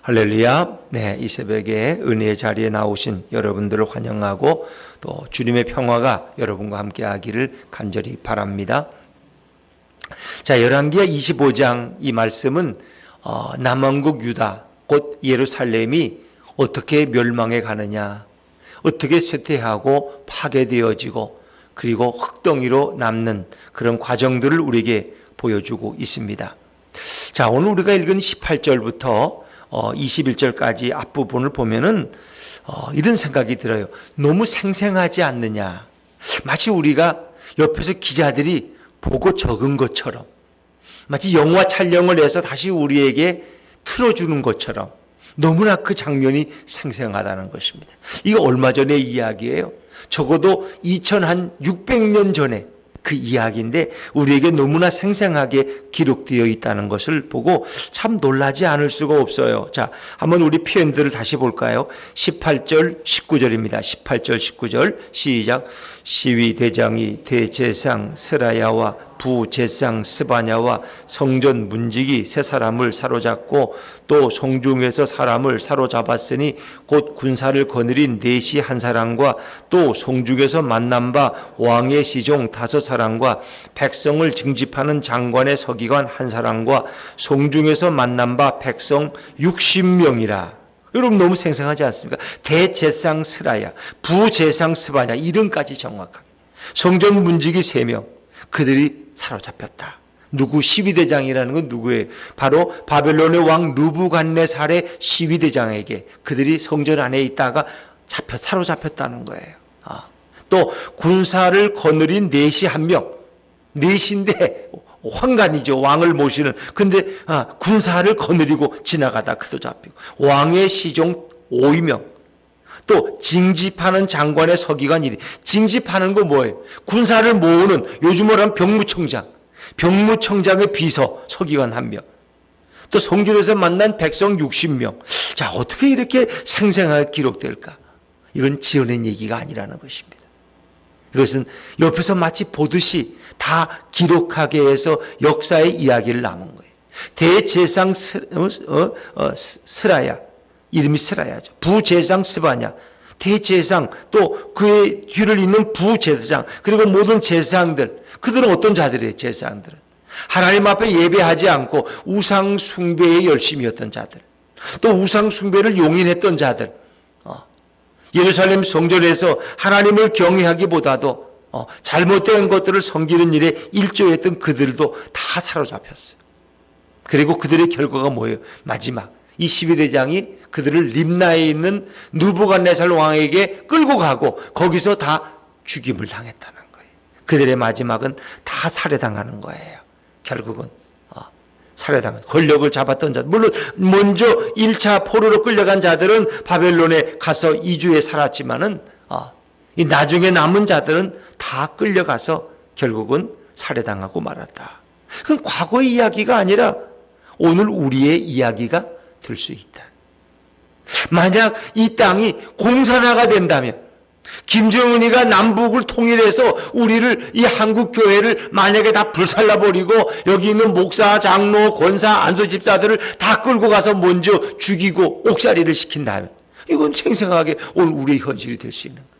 할렐루야. 네, 이 새벽에 은혜의 자리에 나오신 여러분들을 환영하고 또 주님의 평화가 여러분과 함께 하기를 간절히 바랍니다. 자, 열왕기하 25장 이 말씀은 남왕국 유다 곧 예루살렘이 어떻게 멸망해 가느냐, 어떻게 쇠퇴하고 파괴되어지고 그리고 흙덩이로 남는 그런 과정들을 우리에게 보여주고 있습니다. 자, 오늘 우리가 읽은 18절부터 21절까지 앞부분을 보면은 이런 생각이 들어요. 너무 생생하지 않느냐. 마치 우리가 옆에서 기자들이 보고 적은 것처럼, 마치 영화 촬영을 해서 다시 우리에게 틀어주는 것처럼 너무나 그 장면이 생생하다는 것입니다. 이거 얼마 전의 이야기예요. 적어도 2600년 전에 그 이야기인데 우리에게 너무나 생생하게 기록되어 있다는 것을 보고 참 놀라지 않을 수가 없어요. 자, 한번 우리 표현들을 다시 볼까요? 18절, 19절입니다. 18절, 19절 시작. 시위대장이 대제상 스라야와 부제상 스바냐와 성전 문지기 세 사람을 사로잡고 또 성중에서 사람을 사로잡았으니 곧 군사를 거느린 넷이 한 사람과 또 성중에서 만난 바 왕의 시종 5사람과 백성을 징집하는 장관의 서기관 한 사람과 성중에서 만난 바 백성 60명이라. 여러분 너무 생생하지 않습니까? 대제상 스라야, 부제상 스바냐, 이름까지 정확하게. 성전 문지기 3명, 그들이 사로잡혔다. 누구? 시위대장이라는 건 누구예요? 바로 바벨론의 왕 느부갓네살의 시위대장에게 그들이 성전 안에 있다가 사로잡혔다는 거예요. 또 군사를 거느린 넷이 1명, 넷인데 황관이죠. 왕을 모시는. 근데 군사를 거느리고 지나가다 그도 잡히고, 왕의 시종 5명, 또 징집하는 장관의 서기관 1위. 징집하는 거 뭐예요? 군사를 모으는, 요즘으로 하면 병무청장, 병무청장의 비서 서기관 1명, 또 성전에서 만난 백성 60명. 자, 어떻게 이렇게 생생하게 기록될까? 이건 지어낸 얘기가 아니라는 것입니다. 이것은 옆에서 마치 보듯이 다 기록하게 해서 역사의 이야기를 남은 거예요. 대제상 스라야, 이름이 스라야죠. 부제상 스바냐, 대제상, 또 그의 뒤를 잇는 부제사장, 그리고 모든 제사장들. 그들은 어떤 자들이에요? 제사장들은 하나님 앞에 예배하지 않고 우상 숭배에 열심이었던 자들, 또 우상 숭배를 용인했던 자들. 예루살렘 성전에서 하나님을 경외하기보다도 잘못된 것들을 섬기는 일에 일조했던 그들도 다 사로잡혔어요. 그리고 그들의 결과가 뭐예요? 마지막 이 시위대장이 그들을 림나에 있는 느부갓네살 왕에게 끌고 가고 거기서 다 죽임을 당했다는 거예요. 그들의 마지막은 다 살해당하는 거예요. 결국은 살해당한, 권력을 잡았던 자들, 물론 먼저 1차 포로로 끌려간 자들은 바벨론에 가서 2주에 살았지만은 이 나중에 남은 자들은 다 끌려가서 결국은 살해당하고 말았다. 그건 과거의 이야기가 아니라 오늘 우리의 이야기가 될 수 있다. 만약 이 땅이 공산화가 된다면, 김정은이가 남북을 통일해서 우리를, 이 한국 교회를 만약에 다 불살라버리고 여기 있는 목사, 장로, 권사, 안수집사들을 다 끌고 가서 먼저 죽이고 옥살이를 시킨다면, 이건 생생하게 오늘 우리의 현실이 될 수 있는 거예요.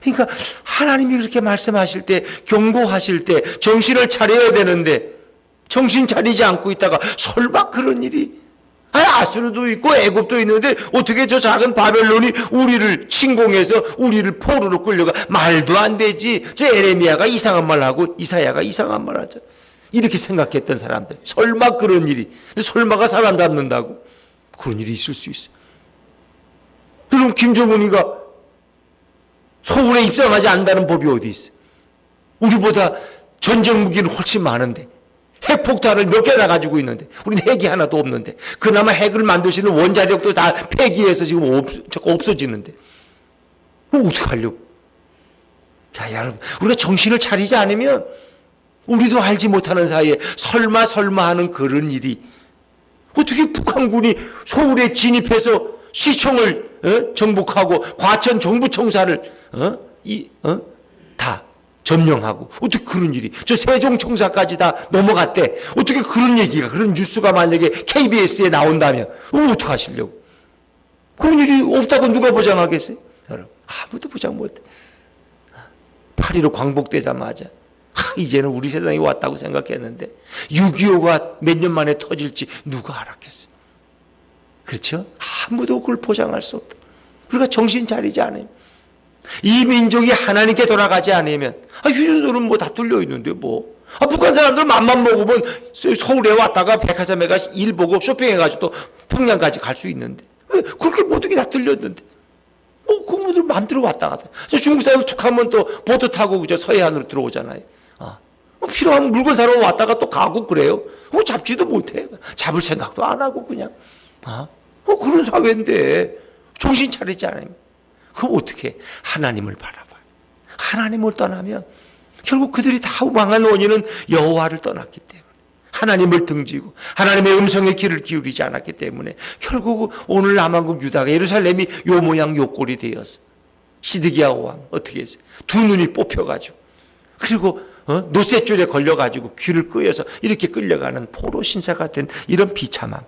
그러니까 하나님이 그렇게 말씀하실 때, 경고하실 때 정신을 차려야 되는데 정신 차리지 않고 있다가 설마 그런 일이, 아수르도 있고 애굽도 있는데 어떻게 저 작은 바벨론이 우리를 침공해서 우리를 포로로 끌려가? 말도 안 되지. 저 에레미야가 이상한 말 하고 이사야가 이상한 말 하죠. 이렇게 생각했던 사람들, 설마 그런 일이, 설마가 사람 잡는다고? 그런 일이 있을 수 있어요. 그럼 김정은이가 서울에 입성하지 않는다는 법이 어디 있어요? 우리보다 전쟁 무기는 훨씬 많은데, 핵폭탄을 몇 개나 가지고 있는데, 우리는 핵이 하나도 없는데, 그나마 핵을 만드시는 원자력도 다 폐기해서 지금 없어지는데, 그럼 어떻게 하려고? 자, 여러분, 우리가 정신을 차리지 않으면 우리도 알지 못하는 사이에 설마 하는 그런 일이, 어떻게 북한군이 서울에 진입해서 시청을 정복하고 과천 정부청사를 다 점령하고 어떻게 그런 일이 저 세종청사까지 다 넘어갔대. 어떻게 그런 얘기가 그런 뉴스가 만약에 KBS에 나온다면 어떡하시려고. 그런 일이 없다고 누가 보장하겠어요? 여러분 아무도 보장 못해. 8.15 광복되자마자 이제는 우리 세상이 왔다고 생각했는데 6.25가 몇 년 만에 터질지 누가 알았겠어요? 그렇죠? 아무도 그걸 보장할 수 없다. 우리가 정신 차리지 않아요. 이 민족이 하나님께 돌아가지 않으면 휴전소는 뭐 다 뚫려 있는데 뭐 북한 사람들 맘만 먹으면 서울에 왔다가 백화점에 가서 일 보고 쇼핑해가지고 또 평양까지 갈 수 있는데 왜 그렇게 모든 게 다 뚫렸는데 그분들 마음대로 왔다 갔다. 중국 사람 툭 하면 또 보트 타고 그저 서해안으로 들어오잖아요. 필요하면 물건 사러 왔다가 또 가고 그래요. 잡지도 못해. 잡을 생각도 안 하고 그냥. 그런 사회인데 정신 차리지 않으면 그럼 어떻게 하나님을 바라봐요. 하나님을 떠나면 결국 그들이 다 망한 원인은 여호와를 떠났기 때문에 하나님을 등지고 하나님의 음성에 귀를 기울이지 않았기 때문에 결국 오늘 남한국 유다가 예루살렘이 요 모양 요 꼴이 되었어. 시드기야 왕 어떻게 했어요? 두 눈이 뽑혀가지고 그리고 노쇠줄에 걸려가지고 귀를 끄여서 이렇게 끌려가는 포로 신사 같은 이런 비참함.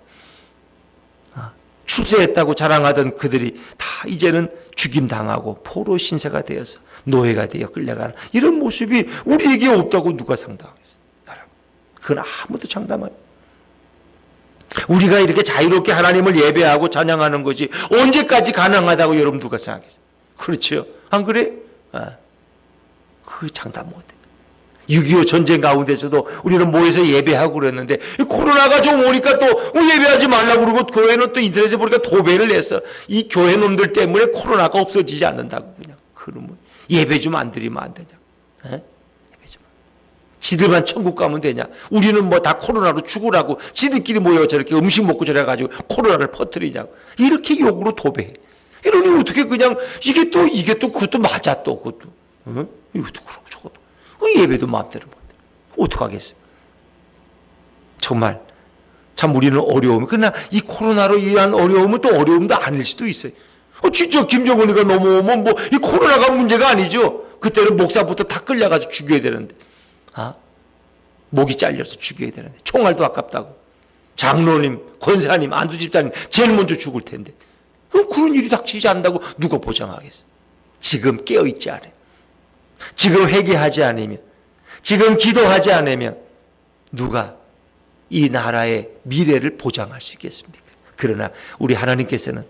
출세했다고 자랑하던 그들이 다 이제는 죽임당하고 포로 신세가 되어서 노예가 되어 끌려가는 이런 모습이 우리에게 없다고 누가 상담하겠어요? 그건 아무도 장담 안 해요. 우리가 이렇게 자유롭게 하나님을 예배하고 찬양하는 것이 언제까지 가능하다고 여러분 누가 생각하겠어요? 그렇죠? 안 그래? 그 장담 못해. 6.25 전쟁 가운데서도 우리는 모여서 예배하고 그랬는데 코로나가 좀 오니까 또 예배하지 말라고 그러고 교회는 또 인터넷에 보니까 도배를 해서 이 교회 놈들 때문에 코로나가 없어지지 않는다고 그냥 그러면 예배 좀 안 드리면 안 되냐? 예배 좀. 지들만 천국 가면 되냐? 우리는 뭐 다 코로나로 죽으라고 지들끼리 모여 저렇게 음식 먹고 저래가지고 코로나를 퍼뜨리냐고 이렇게 욕으로 도배해. 이러니 어떻게 그냥 이게 또 그것도 맞아 또 그것도 이것도 그렇고 저것도 예배도 마음대로 못해. 어떡하겠어요? 정말 참 우리는 어려움. 그러나 이 코로나로 인한 어려움은 또 어려움도 아닐 수도 있어요. 진짜 김정은이가 넘어오면 뭐 이 코로나가 문제가 아니죠. 그때는 목사부터 다 끌려가서 죽여야 되는데 목이 잘려서 죽여야 되는데 총알도 아깝다고 장로님, 권사님, 안수집사님 제일 먼저 죽을 텐데 그런 일이 닥치지 않는다고 누가 보장하겠어요? 지금 깨어있지 않아요. 지금 회개하지 않으면 지금 기도하지 않으면 누가 이 나라의 미래를 보장할 수 있겠습니까? 그러나 우리 하나님께서는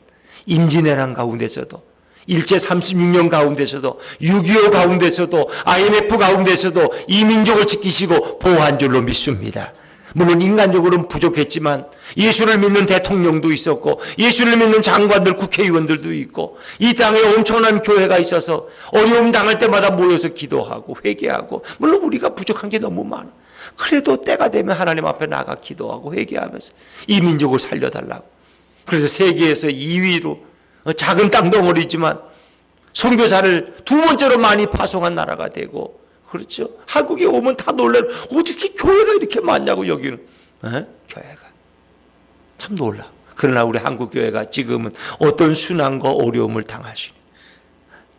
임진왜란 가운데서도 일제 36년 가운데서도 6.25 가운데서도 IMF 가운데서도 이 민족을 지키시고 보호한 줄로 믿습니다. 물론 인간적으로는 부족했지만 예수를 믿는 대통령도 있었고 예수를 믿는 장관들 국회의원들도 있고 이 땅에 엄청난 교회가 있어서 어려움 당할 때마다 모여서 기도하고 회개하고 물론 우리가 부족한 게 너무 많아. 그래도 때가 되면 하나님 앞에 나가 기도하고 회개하면서 이 민족을 살려달라고. 그래서 세계에서 2위로 작은 땅덩어리지만 선교사를 두 번째로 많이 파송한 나라가 되고 그렇죠. 한국에 오면 다 놀래요. 어떻게 교회가 이렇게 많냐고 여기는. 교회가. 참 놀라. 그러나 우리 한국 교회가 지금은 어떤 순환과 어려움을 당하시니.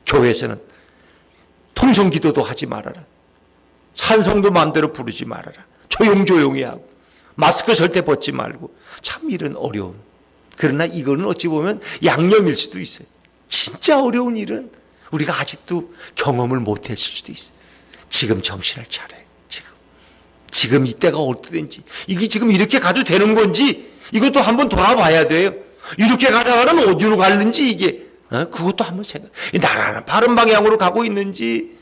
교회에서는 통성기도도 하지 말아라. 찬송도 마음대로 부르지 말아라. 조용조용히 하고 마스크 절대 벗지 말고 참 이런 어려움. 그러나 이거는 어찌 보면 양념일 수도 있어요. 진짜 어려운 일은 우리가 아직도 경험을 못했을 수도 있어요. 지금 정신을 차려요. 지금 이때가 어떻든지 이게 지금 이렇게 가도 되는 건지 이것도 한번 돌아봐야 돼요. 이렇게 가다가는 어디로 갔는지 이게 그것도 한번 생각. 나라는 바른 방향으로 가고 있는지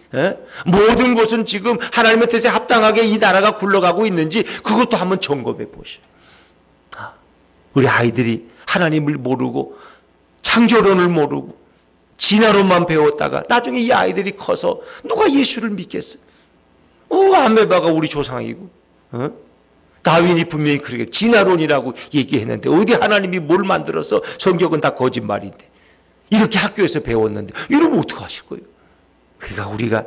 모든 것은 지금 하나님의 뜻에 합당하게 이 나라가 굴러가고 있는지 그것도 한번 점검해 보시오. 우리 아이들이 하나님을 모르고 창조론을 모르고 진화론만 배웠다가 나중에 이 아이들이 커서 누가 예수를 믿겠어? 아메바가 우리 조상이고 다윈이 분명히 그렇게 진화론이라고 얘기했는데 어디 하나님이 뭘 만들어서 성경은 다 거짓말인데 이렇게 학교에서 배웠는데 이러면 어떡하실 거예요? 그러니까 우리가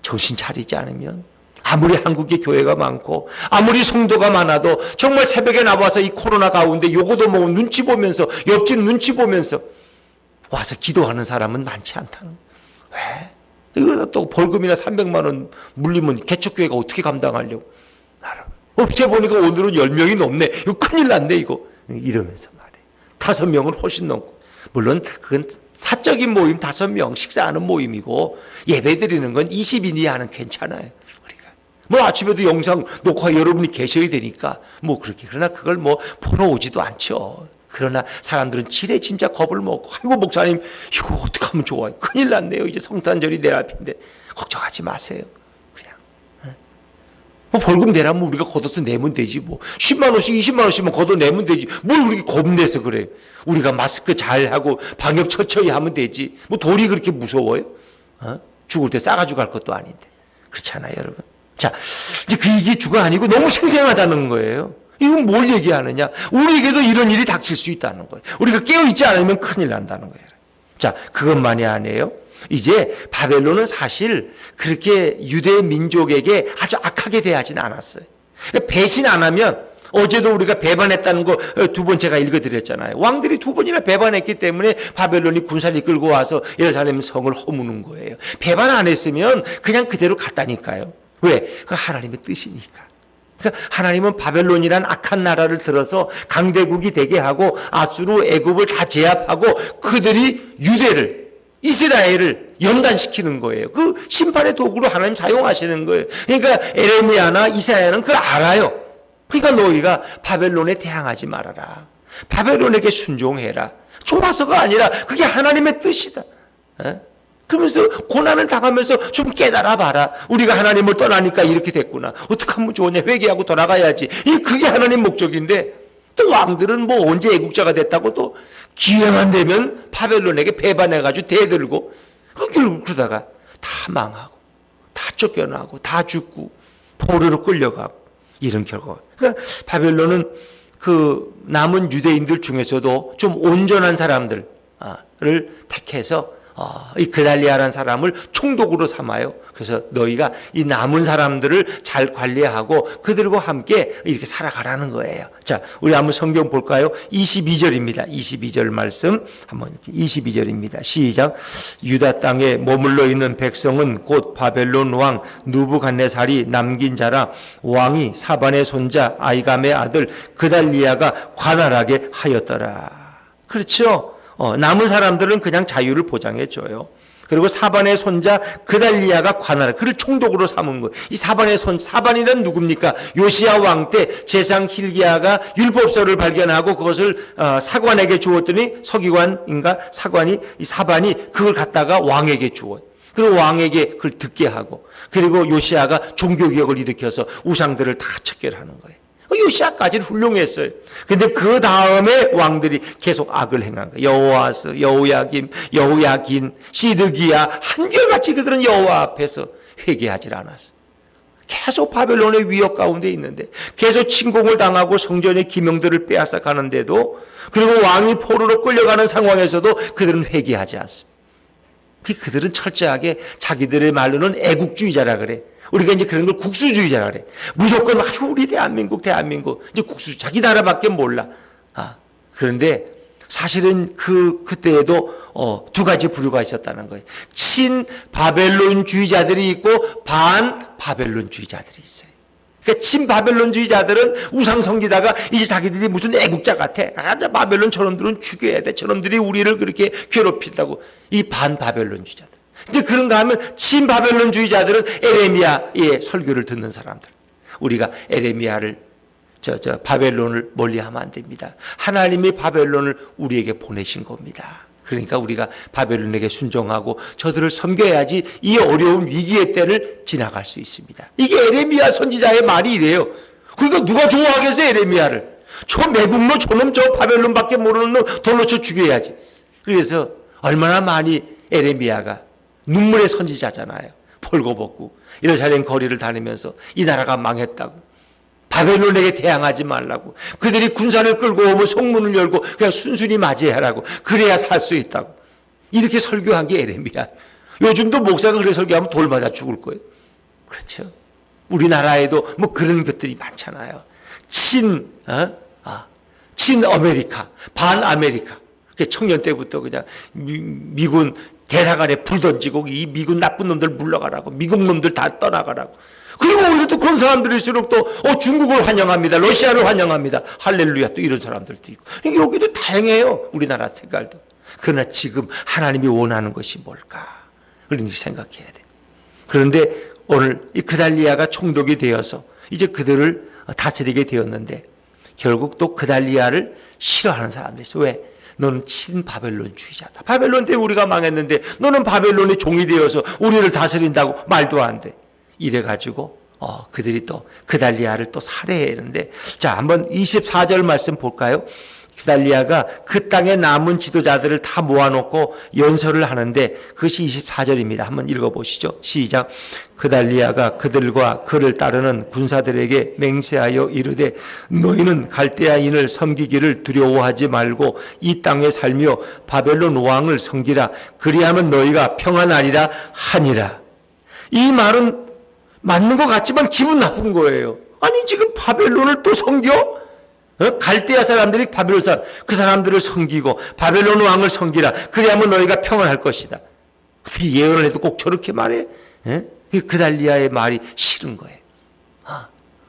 정신 차리지 않으면 아무리 한국에 교회가 많고 아무리 성도가 많아도 정말 새벽에 나와서 이 코로나 가운데 요거도 뭐 눈치 보면서 옆집 눈치 보면서 와서 기도하는 사람은 많지 않다는 거예요. 왜? 이거 또 벌금이나 300만 원 물리면 개척교회가 어떻게 감당하려고. 어떻게 보니까 오늘은 10명이 넘네. 이거 큰일 났네 이거. 이러면서 말해. 5명은 훨씬 넘고. 물론 그건 사적인 모임 5명 식사하는 모임이고 예배드리는 건 20인 이하는 괜찮아요. 우리가 뭐 아침에도 영상 녹화 여러분이 계셔야 되니까 뭐 그렇게. 그러나 그걸 뭐 보러 오지도 않죠. 그러나 사람들은 지레 진짜 겁을 먹고 아이고 목사님 이거 어떻게 하면 좋아요. 큰일 났네요. 이제 성탄절이 내 앞인데. 걱정하지 마세요. 뭐 벌금 내라면 우리가 걷어서 내면 되지 뭐. 10만 원씩 20만 원씩만 걷어내면 되지. 뭘 우리 겁내서 그래. 우리가 마스크 잘하고 방역 철저히 하면 되지. 뭐 돌이 그렇게 무서워요? 죽을 때 싸가지고 갈 것도 아닌데. 그렇잖아요 여러분. 자, 이제 그 얘기 주가 아니고 너무 생생하다는 거예요. 이건 뭘 얘기하느냐. 우리에게도 이런 일이 닥칠 수 있다는 거예요. 우리가 깨어있지 않으면 큰일 난다는 거예요. 자, 그것만이 아니에요. 이제 바벨론은 사실 그렇게 유대 민족에게 아주 악하게 대하진 않았어요. 배신 안 하면, 어제도 우리가 배반했다는 거 2번 제가 읽어드렸잖아요. 왕들이 2번이나 배반했기 때문에 바벨론이 군사를 이끌고 와서 예루살렘 성을 허무는 거예요. 배반 안 했으면 그냥 그대로 갔다니까요. 왜? 그 하나님의 뜻이니까. 그러니까 하나님은 바벨론이란 악한 나라를 들어서 강대국이 되게 하고 아수르, 애굽을 다 제압하고 그들이 유대를, 이스라엘을 연단시키는 거예요. 그 심판의 도구로 하나님 사용하시는 거예요. 그러니까 에레미야나 이사야는 그걸 알아요. 그러니까 너희가 바벨론에 대항하지 말아라. 바벨론에게 순종해라. 좋아서가 아니라 그게 하나님의 뜻이다. 그러면서 고난을 당하면서 좀 깨달아 봐라. 우리가 하나님을 떠나니까 이렇게 됐구나. 어떻게 하면 좋으냐. 회개하고 돌아가야지. 그게 하나님 목적인데 또 왕들은 뭐 언제 애국자가 됐다고 또 기회만 되면 바벨론에게 배반해가지고 대들고 결국 그러다가 다 망하고 다 쫓겨나고 다 죽고 포로로 끌려가고 이런 결과. 그러니까 바벨론은 그 남은 유대인들 중에서도 좀 온전한 사람들을 택해서 이 그달리아라는 사람을 총독으로 삼아요. 그래서 너희가 이 남은 사람들을 잘 관리하고 그들과 함께 이렇게 살아가라는 거예요. 자, 우리 한번 성경 볼까요? 22절입니다. 22절 말씀 한번 22절입니다. 시작. 유다 땅에 머물러 있는 백성은 곧 바벨론 왕 누부갓네살이 남긴 자라. 왕이 사반의 손자 아이감의 아들 그달리아가 관할하게 하였더라. 그렇죠? 남은 사람들은 그냥 자유를 보장해줘요. 그리고 사반의 손자 그달리아가 관할, 그를 총독으로 삼은 거예요. 이 사반이란 누굽니까? 요시야 왕 때 제상 힐기야가 율법서를 발견하고 그것을 사관에게 주었더니 서기관인가 사관이 이 사반이 그걸 갖다가 왕에게 주어요. 그리고 왕에게 그걸 듣게 하고, 그리고 요시야가 종교개혁을 일으켜서 우상들을 다 척결하는 거예요. 요시야까지는 훌륭했어요. 근데 그 다음에 왕들이 계속 악을 행한 거예요. 여호아스, 여호야김, 여호야긴, 시드기야 한결같이 그들은 여호와 앞에서 회개하지 않았어요. 계속 바벨론의 위협 가운데 있는데 계속 침공을 당하고 성전의 기명들을 빼앗아 가는데도, 그리고 왕이 포로로 끌려가는 상황에서도 그들은 회개하지 않습니다. 그들은 철저하게 자기들의 말로는 애국주의자라 그래. 우리가 이제 그런 걸 국수주의자라 그래. 무조건 우리 대한민국 이제 국수, 자기 나라밖에 몰라. 그런데 사실은 그때에도 2가지 부류가 있었다는 거예요. 친 바벨론주의자들이 있고 반 바벨론주의자들이 있어요. 그러니까 친 바벨론주의자들은 우상 섬기다가 이제 자기들이 무슨 애국자 같아. 바벨론 저놈들은 죽여야 돼. 저놈들이 우리를 그렇게 괴롭힌다고. 이 반 바벨론주의자들. 이제 그런가 하면 친 바벨론주의자들은 에레미야의 설교를 듣는 사람들. 우리가 에레미야를 바벨론을 멀리하면 안 됩니다. 하나님이 바벨론을 우리에게 보내신 겁니다. 그러니까 우리가 바벨론에게 순종하고 저들을 섬겨야지 이 어려운 위기의 때를 지나갈 수 있습니다. 이게 에레미야 선지자의 말이 이래요. 그러니까 누가 좋아하겠어요, 에레미야를. 저 매국노 저놈 저 바벨론밖에 모르는 놈 돌로 쳐 죽여야지. 그래서 얼마나 많이 에레미야가 눈물의 선지자잖아요. 벌거벗고 예루살렘 거리를 다니면서 이 나라가 망했다고, 바벨론에게 대항하지 말라고, 그들이 군사를 끌고 오면 성문을 열고 그냥 순순히 맞이하라고, 그래야 살 수 있다고 이렇게 설교한 게 에레미야. 요즘도 목사가 그렇게 설교하면 돌 맞아 죽을 거예요. 그렇죠? 우리나라에도 뭐 그런 것들이 많잖아요. 친 아메리카, 반 아메리카. 청년 때부터 그냥 미군 대사관에 불 던지고 이 미군 나쁜 놈들 물러가라고, 미국 놈들 다 떠나가라고. 그리고 오히려 또 그런 사람들일수록 또 중국을 환영합니다, 러시아를 환영합니다, 할렐루야, 또 이런 사람들도 있고. 여기도 다양해요, 우리나라 색깔도. 그러나 지금 하나님이 원하는 것이 뭘까? 그런지 생각해야 돼. 그런데 오늘 이 그달리아가 총독이 되어서 이제 그들을 다스리게 되었는데, 결국 또 그달리아를 싫어하는 사람들이 있어. 왜? 너는 친바벨론주의자다. 바벨론 때문에 우리가 망했는데 너는 바벨론의 종이 되어서 우리를 다스린다고? 말도 안 돼. 이래가지고 그들이 또 그달리아를 또 살해했는데, 자, 한번 24절 말씀 볼까요? 그달리아가 그 땅에 남은 지도자들을 다 모아놓고 연설을 하는데, 그것이 24절입니다. 한번 읽어보시죠. 시작. 그달리아가 그들과 그를 따르는 군사들에게 맹세하여 이르되, 너희는 갈대아인을 섬기기를 두려워하지 말고 이 땅에 살며 바벨론 왕을 섬기라. 그리하면 너희가 평안하리라 하니라. 이 말은 맞는 것 같지만 기분 나쁜 거예요. 아니, 지금 바벨론을 또 섬겨? 갈대아 사람들이 바벨론 사람, 그 사람들을 섬기고 바벨론 왕을 섬기라. 그래야만 너희가 평안할 것이다. 예언을 해도 꼭 저렇게 말해? 그달리아의 말이 싫은 거예요.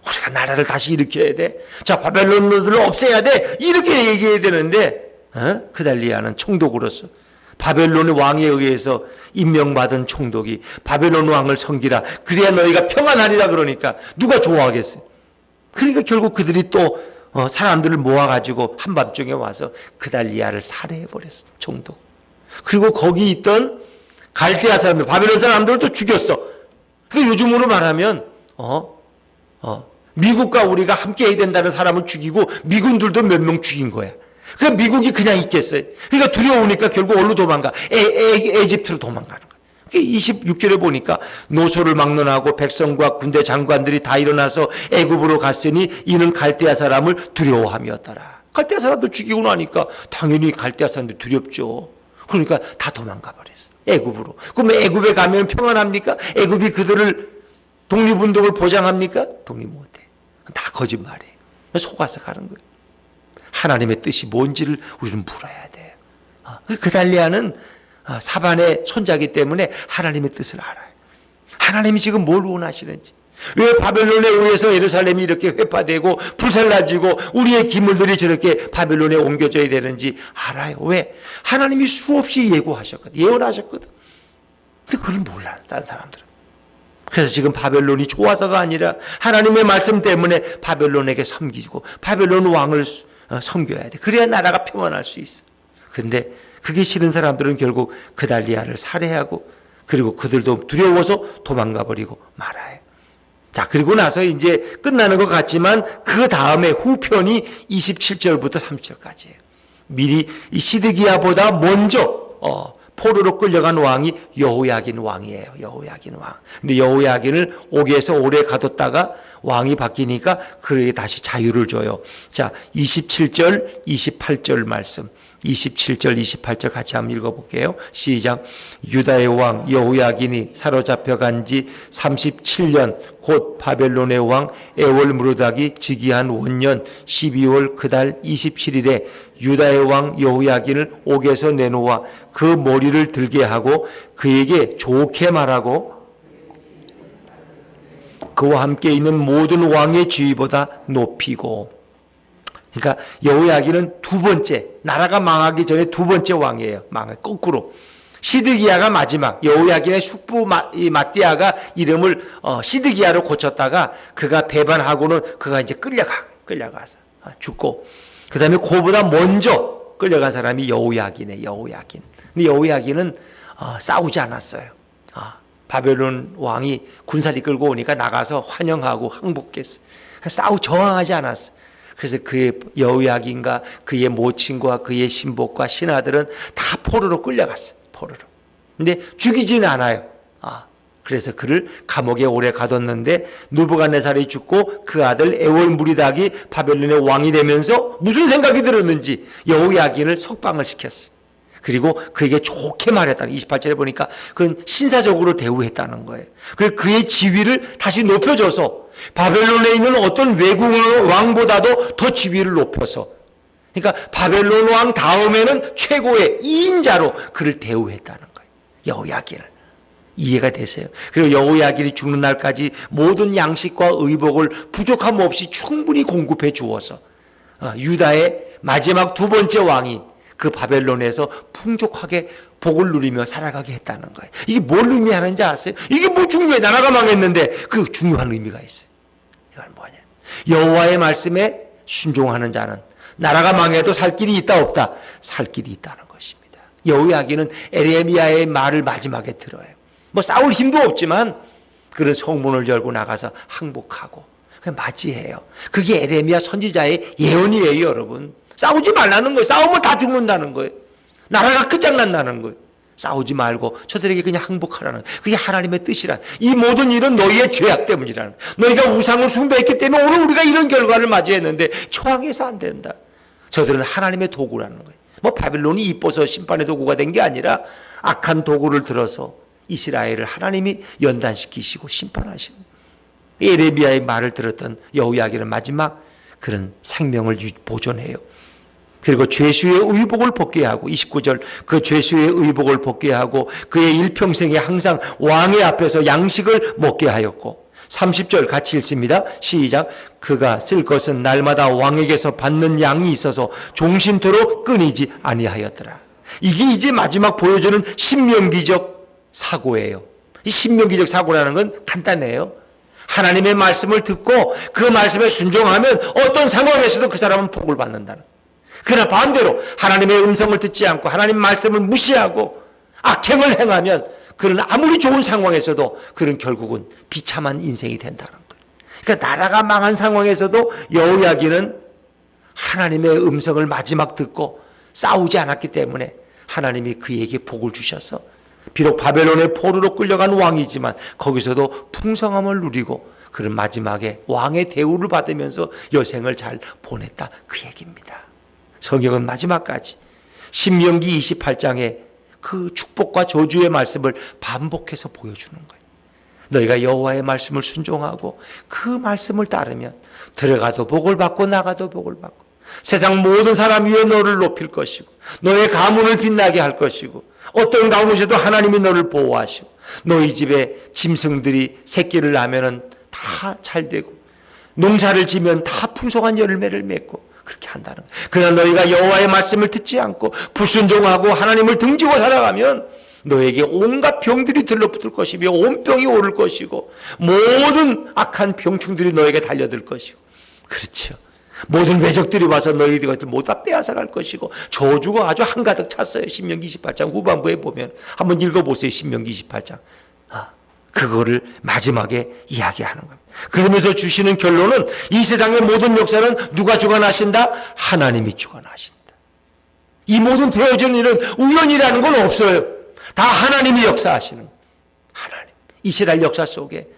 우리가 나라를 다시 일으켜야 돼. 자, 바벨론들을 없애야 돼. 이렇게 얘기해야 되는데, 그달리아는 총독으로서 바벨론의 왕에 의해서 임명받은 총독이 바벨론 왕을 섬기라. 그래야 너희가 평안하리라. 그러니까 누가 좋아하겠어요? 그러니까 결국 그들이 또 사람들을 모아가지고 한밤중에 와서 그달리아를 살해해버렸어, 총독. 그리고 거기 있던 갈대아 사람들, 바벨론 사람들도 죽였어. 그 요즘으로 말하면 미국과 우리가 함께 해야 된다는 사람을 죽이고 미군들도 몇 명 죽인 거야. 그러니까 미국이 그냥 있겠어요. 그러니까 두려우니까 결국 어디로 도망가? 에집트로 도망가는 거야. 26절에 보니까 노소를 막론하고 백성과 군대 장관들이 다 일어나서 애굽으로 갔으니 이는 갈대아 사람을 두려워함이었더라. 갈대아 사람들 죽이고 나니까 당연히 갈대아 사람들 두렵죠. 그러니까 다 도망가 버렸어, 애굽으로. 그럼 애굽에 가면 평안합니까? 애굽이 그들을 독립운동을 보장합니까? 독립 못해. 다 거짓말이에요. 속아서 가는 거예요. 하나님의 뜻이 뭔지를 우리는 물어야 돼요. 그달리아는 사반의 손자기 때문에 하나님의 뜻을 알아요. 하나님이 지금 뭘 원하시는지, 왜 바벨론에 의해서 예루살렘이 이렇게 회파되고 불살라지고 우리의 기물들이 저렇게 바벨론에 옮겨져야 되는지 알아요. 왜? 하나님이 수없이 예고하셨거든, 예언하셨거든. 근데 그걸 몰라, 다른 사람들은. 그래서 지금 바벨론이 좋아서가 아니라 하나님의 말씀 때문에 바벨론에게 섬기고 바벨론 왕을 섬겨야 돼. 그래야 나라가 평안할 수 있어. 근데 그게 싫은 사람들은 결국 그달리아를 살해하고, 그리고 그들도 두려워서 도망가 버리고 말아요. 자, 그리고 나서 이제 끝나는 것 같지만 그 다음에 후편이 27절부터 30절까지예요. 미리 이 시드기야보다 먼저 포로로 끌려간 왕이 여호야긴 왕이에요. 여호야긴 왕. 근데 여호야긴을 옥에서 오래 가뒀다가 왕이 바뀌니까 그에게 다시 자유를 줘요. 자, 27절, 28절 말씀. 27절, 28절 같이 한번 읽어볼게요. 시작. 유다의 왕 여호야긴이 사로잡혀 간 지 37년, 곧 바벨론의 왕 에월무르닥이 즉위한 원년 12월 그달 27일에 유다의 왕 여호야긴을 옥에서 내놓아 그 머리를 들게 하고 그에게 좋게 말하고 그와 함께 있는 모든 왕의 지위보다 높이고. 그러니까 여호야긴은 두 번째, 나라가 망하기 전에 두 번째 왕이에요. 거꾸로. 시드기야가 마지막, 여호야긴의 숙부 마띠아가 이름을 시드기야로 고쳤다가 그가 배반하고는 그가 이제 끌려가서 죽고, 그 다음에 그보다 먼저 끌려간 사람이 여호야긴이에요. 여호야긴. 근데 여호야긴은 싸우지 않았어요. 바벨론 왕이 군사를 끌고 오니까 나가서 환영하고 항복했어요. 저항하지 않았어요. 그래서 그의 여호야긴과 그의 모친과 그의 신복과 신하들은 다 포로로 끌려갔어요. 포로로. 근데 죽이지는 않아요. 그래서 그를 감옥에 오래 가뒀는데 느부갓네살이 죽고 그 아들 에월무리닥이 바벨론의 왕이 되면서 무슨 생각이 들었는지 여호야긴을 석방을 시켰어요. 그리고 그에게 좋게 말했다는, 28절에 보니까 그건 신사적으로 대우했다는 거예요. 그리고 그의 지위를 다시 높여줘서 바벨론에 있는 어떤 외국 왕보다도 더 지위를 높여서, 그러니까 바벨론 왕 다음에는 최고의 2인자로 그를 대우했다는 거예요. 여호야긴을. 이해가 되세요? 그리고 여호야긴이 죽는 날까지 모든 양식과 의복을 부족함 없이 충분히 공급해 주어서 유다의 마지막 두 번째 왕이 그 바벨론에서 풍족하게 복을 누리며 살아가게 했다는 거예요. 이게 뭘 의미하는지 아세요? 이게 뭐 중요해? 나라가 망했는데 그 중요한 의미가 있어요. 이건 뭐냐? 여호와의 말씀에 순종하는 자는 나라가 망해도 살 길이 있다 없다? 살 길이 있다는 것입니다. 여호야긴은 에레미야의 말을 마지막에 들어요. 뭐 싸울 힘도 없지만 그런 성문을 열고 나가서 항복하고 맞이해요. 그게 에레미야 선지자의 예언이에요, 여러분. 싸우지 말라는 거예요. 싸우면 다 죽는다는 거예요. 나라가 끝장난다는 거예요. 싸우지 말고 저들에게 그냥 항복하라는 거예요. 그게 하나님의 뜻이란. 이 모든 일은 너희의 죄악 때문이라는 거예요. 너희가 우상을 숭배했기 때문에 오늘 우리가 이런 결과를 맞이했는데 저항해서 안 된다. 저들은 하나님의 도구라는 거예요. 뭐 바빌론이 이뻐서 심판의 도구가 된 게 아니라 악한 도구를 들어서 이스라엘을 하나님이 연단시키시고 심판하시는 에레미야의 말을 들었던 여호야긴은 마지막 그런 생명을 보존해요. 그리고 죄수의 의복을 벗게 하고 29절 그 죄수의 의복을 벗게 하고 그의 일평생에 항상 왕의 앞에서 양식을 먹게 하였고 30절 같이 읽습니다. 시작. 그가 쓸 것은 날마다 왕에게서 받는 양이 있어서 종신토록 끊이지 아니하였더라. 이게 이제 마지막 보여주는 신명기적 사고예요. 이 신명기적 사고라는 건 간단해요. 하나님의 말씀을 듣고 그 말씀에 순종하면 어떤 상황에서도 그 사람은 복을 받는다는. 그러나 반대로 하나님의 음성을 듣지 않고 하나님 말씀을 무시하고 악행을 행하면 그는 아무리 좋은 상황에서도 그는 결국은 비참한 인생이 된다는 거예요. 그러니까 나라가 망한 상황에서도 여호야긴은 하나님의 음성을 마지막 듣고 싸우지 않았기 때문에 하나님이 그에게 복을 주셔서 비록 바벨론의 포로로 끌려간 왕이지만 거기서도 풍성함을 누리고 그런 마지막에 왕의 대우를 받으면서 여생을 잘 보냈다 그 얘기입니다. 성경은 마지막까지 신명기 28장에 그 축복과 저주의 말씀을 반복해서 보여주는 거예요. 너희가 여호와의 말씀을 순종하고 그 말씀을 따르면 들어가도 복을 받고 나가도 복을 받고 세상 모든 사람 위에 너를 높일 것이고 너의 가문을 빛나게 할 것이고 어떤 가운데서도 하나님이 너를 보호하시고 너희 집에 짐승들이 새끼를 낳으면 다 잘되고 농사를 지면 다 풍성한 열매를 맺고 그렇게 한다는 거예요. 그러나 너희가 여호와의 말씀을 듣지 않고 불순종하고 하나님을 등지고 살아가면 너에게 온갖 병들이 들러붙을 것이며 온 병이 오를 것이고 모든 악한 병충들이 너에게 달려들 것이고 그렇죠. 모든 외적들이 와서 너희들 것을 모두 다 빼앗아갈 것이고 저주가 아주 한가득 찼어요. 신명기 28장 후반부에 보면 한번 읽어보세요. 신명기 28장. 그거를 마지막에 이야기하는 겁니다. 그러면서 주시는 결론은 이 세상의 모든 역사는 누가 주관하신다? 하나님이 주관하신다. 이 모든 되어지는 일은 우연이라는 건 없어요. 다 하나님이 역사하시는 하나님. 이스라엘 역사 속에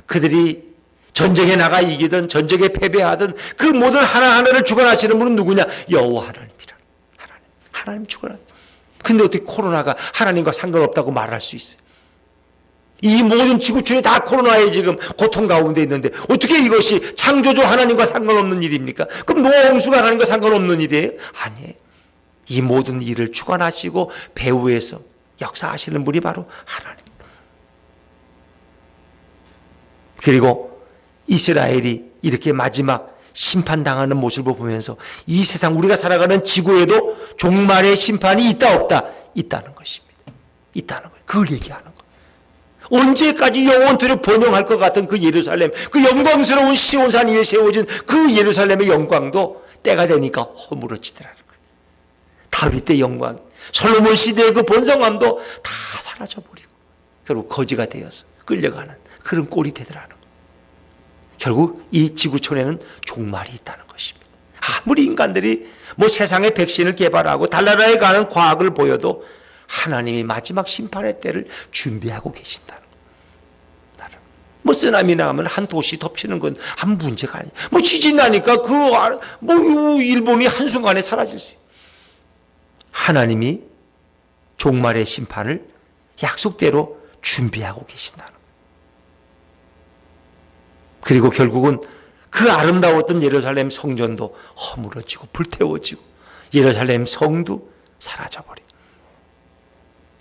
그들이 전쟁에 나가 이기든 전쟁에 패배하든 그 모든 하나하나를 주관하시는 분은 누구냐? 여호와 하나님이라. 하나님 주관하는. 근데 어떻게 코로나가 하나님과 상관없다고 말할 수 있어요? 이 모든 지구촌이 다 코로나에 지금 고통 가운데 있는데 어떻게 이것이 창조주 하나님과 상관없는 일입니까? 그럼 노아 홍수가 하나님과 상관없는 일이에요? 아니에요. 이 모든 일을 주관하시고 배후에서 역사하시는 분이 바로 하나님. 그리고 이스라엘이 이렇게 마지막 심판당하는 모습을 보면서 이 세상 우리가 살아가는 지구에도 종말의 심판이 있다 없다? 있다는 것입니다. 있다는 거예요. 그걸 얘기하는 거예요. 언제까지 영원토록 번영할 것 같은 그 예루살렘, 그 영광스러운 시온산 위에 세워진 그 예루살렘의 영광도 때가 되니까 허물어지더라는 거예요. 다윗 때 영광, 솔로몬 시대의 그 번성함도 다 사라져버리고 결국 거지가 되어서 끌려가는 그런 꼴이 되더라는 거예요. 결국 이 지구촌에는 종말이 있다는 것입니다. 아무리 인간들이 뭐 세상의 백신을 개발하고 달나라에 가는 과학을 보여도 하나님이 마지막 심판의 때를 준비하고 계신다는 거예요. 뭐 쓰나미 나면 한 도시 덮치는 건 아무 문제가 아니에요. 뭐 지진 나니까 뭐 일본이 한순간에 사라질 수 있어요. 하나님이 종말의 심판을 약속대로 준비하고 계신다는 거예요. 그리고 결국은 그 아름다웠던 예루살렘 성전도 허물어지고 불태워지고 예루살렘 성도 사라져버려요.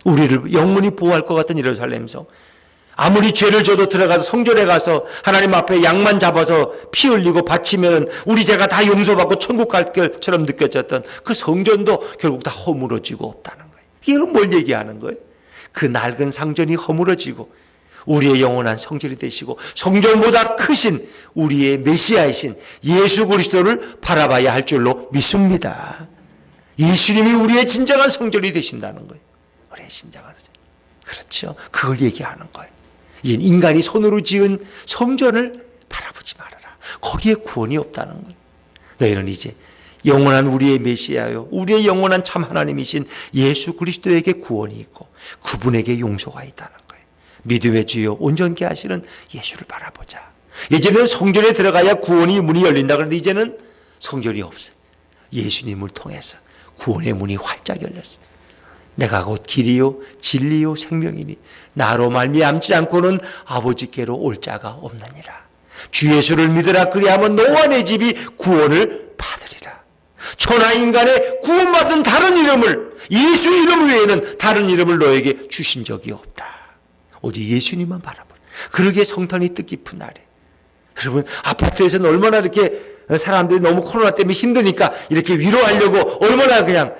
우리를 영원히 보호할 것 같은 예루살렘 성. 아무리 죄를 져도 들어가서 성전에 가서 하나님 앞에 양만 잡아서 피 흘리고 바치면 우리 죄가 다 용서받고 천국 갈 것처럼 느껴졌던 그 성전도 결국 다 허물어지고 없다는 거예요. 이건 뭘 얘기하는 거예요? 그 낡은 상전이 허물어지고 우리의 영원한 성전이 되시고 성전보다 크신 우리의 메시아이신 예수 그리스도를 바라봐야 할 줄로 믿습니다. 예수님이 우리의 진정한 성전이 되신다는 거예요. 우리의 진정한 성전. 그렇죠. 그걸 얘기하는 거예요. 이제 인간이 손으로 지은 성전을 바라보지 말아라. 거기에 구원이 없다는 거예요. 너희는 이제 영원한 우리의 메시아요, 우리의 영원한 참 하나님이신 예수 그리스도에게 구원이 있고 그분에게 용서가 있다는 거예요. 믿음의 주요 온전케 하시는 예수를 바라보자. 예전에는 성전에 들어가야 구원의 문이 열린다 그런데 이제는 성전이 없어요. 예수님을 통해서 구원의 문이 활짝 열렸어요. 내가 곧 길이요 진리요 생명이니 나로 말미암지 않고는 아버지께로 올 자가 없느니라. 주 예수를 믿으라. 그리하면 너와 내 집이 구원을 받으리라. 천하 인간의 구원받은 다른 이름을, 예수 이름 외에는 다른 이름을 너에게 주신 적이 없다. 오직 예수님만 바라보라. 그러기에 성탄이 뜻깊은 날이에요. 여러분, 아파트에서는 얼마나 이렇게 사람들이 너무 코로나 때문에 힘드니까 이렇게 위로하려고 얼마나 그냥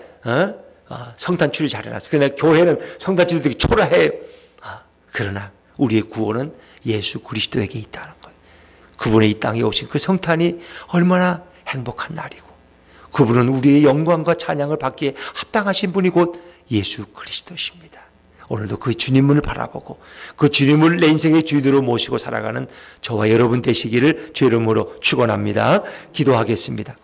성탄줄이 잘 해놨어요. 그러나 교회는 성탄줄이 되게 초라해요. 그러나 우리의 구원은 예수 그리스도에게 있다는 거예요. 그분의 이 땅에 오신 그 성탄이 얼마나 행복한 날이고 그분은 우리의 영광과 찬양을 받기에 합당하신 분이 곧 예수 그리스도십니다. 오늘도 그 주님을 바라보고 그 주님을 내 인생의 주인으로 모시고 살아가는 저와 여러분 되시기를 주 이름으로 축원합니다. 기도하겠습니다.